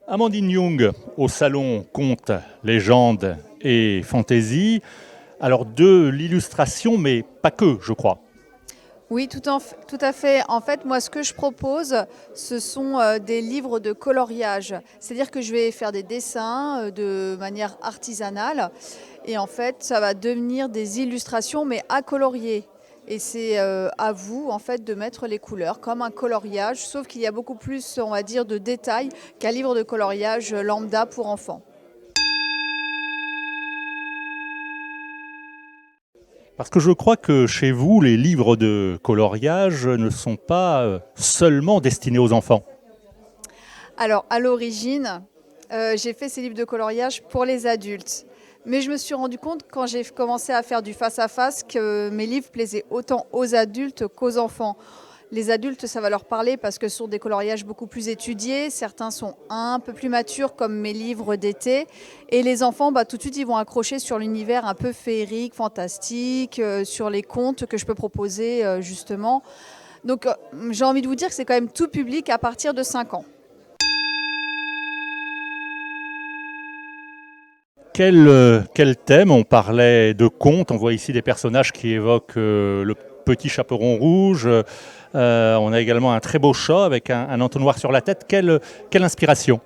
Amandine Young au salon Contes, légendes et fantaisie. Alors de l'illustration, mais pas que, je crois. Oui, tout à fait. En fait, moi, ce que je propose, ce sont des livres de coloriage. C'est-à-dire que je vais faire des dessins de manière artisanale. Et en fait, ça va devenir des illustrations, mais à colorier. Et c'est à vous, en fait, de mettre les couleurs comme un coloriage, sauf qu'il y a beaucoup plus, on va dire, de détails qu'un livre de coloriage lambda pour enfants. Parce que je crois que chez vous, les livres de coloriage ne sont pas seulement destinés aux enfants. Alors, à l'origine, j'ai fait ces livres de coloriage pour les adultes. Mais je me suis rendu compte quand j'ai commencé à faire du face-à-face que mes livres plaisaient autant aux adultes qu'aux enfants. Les adultes, ça va leur parler parce que ce sont des coloriages beaucoup plus étudiés. Certains sont un peu plus matures, comme mes livres d'été. Et les enfants, tout de suite, ils vont accrocher sur l'univers un peu féerique, fantastique, sur les contes que je peux proposer, justement. Donc, j'ai envie de vous dire que c'est quand même tout public à partir de 5 ans. Quel thème? On parlait de contes, on voit ici des personnages qui évoquent le petit chaperon rouge. On a également un très beau chat avec un entonnoir sur la tête. Quelle inspiration?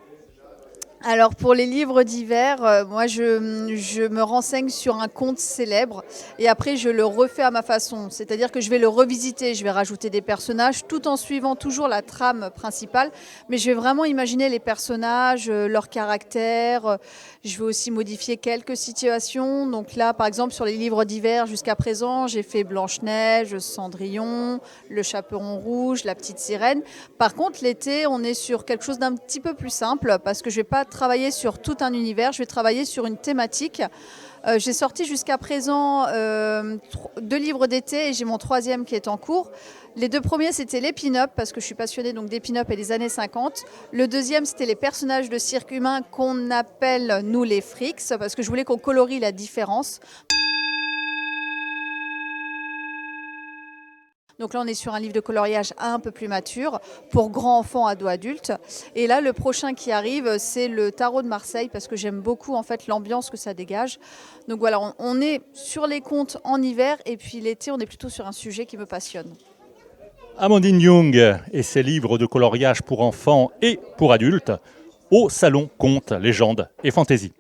Alors pour les livres d'hiver, moi je me renseigne sur un conte célèbre et après je le refais à ma façon. C'est-à-dire que je vais le revisiter, je vais rajouter des personnages tout en suivant toujours la trame principale, mais je vais vraiment imaginer les personnages, leur caractère. Je vais aussi modifier quelques situations. Donc là, par exemple, sur les livres d'hiver jusqu'à présent, j'ai fait Blanche-Neige, Cendrillon, Le Chaperon Rouge, La Petite Sirène. Par contre, l'été, on est sur quelque chose d'un petit peu plus simple parce que je ne vais pas travailler sur tout un univers, je vais travailler sur une thématique. J'ai sorti jusqu'à présent 2 livres d'été et j'ai mon 3e qui est en cours. Les 2 premiers, c'était les pin-up, parce que je suis passionnée donc des pin-up et des années 50. Le deuxième, c'était les personnages de cirque humain qu'on appelle, nous, les frics, parce que je voulais qu'on colorie la différence. Donc là, on est sur un livre de coloriage un peu plus mature, pour grands enfants, ados, adultes. Et là, le prochain qui arrive, c'est le tarot de Marseille, parce que j'aime beaucoup en fait l'ambiance que ça dégage. Donc voilà, on est sur les contes en hiver, et puis l'été, on est plutôt sur un sujet qui me passionne. Amandine Young et ses livres de coloriage pour enfants et pour adultes au salon Contes, légendes et fantaisie.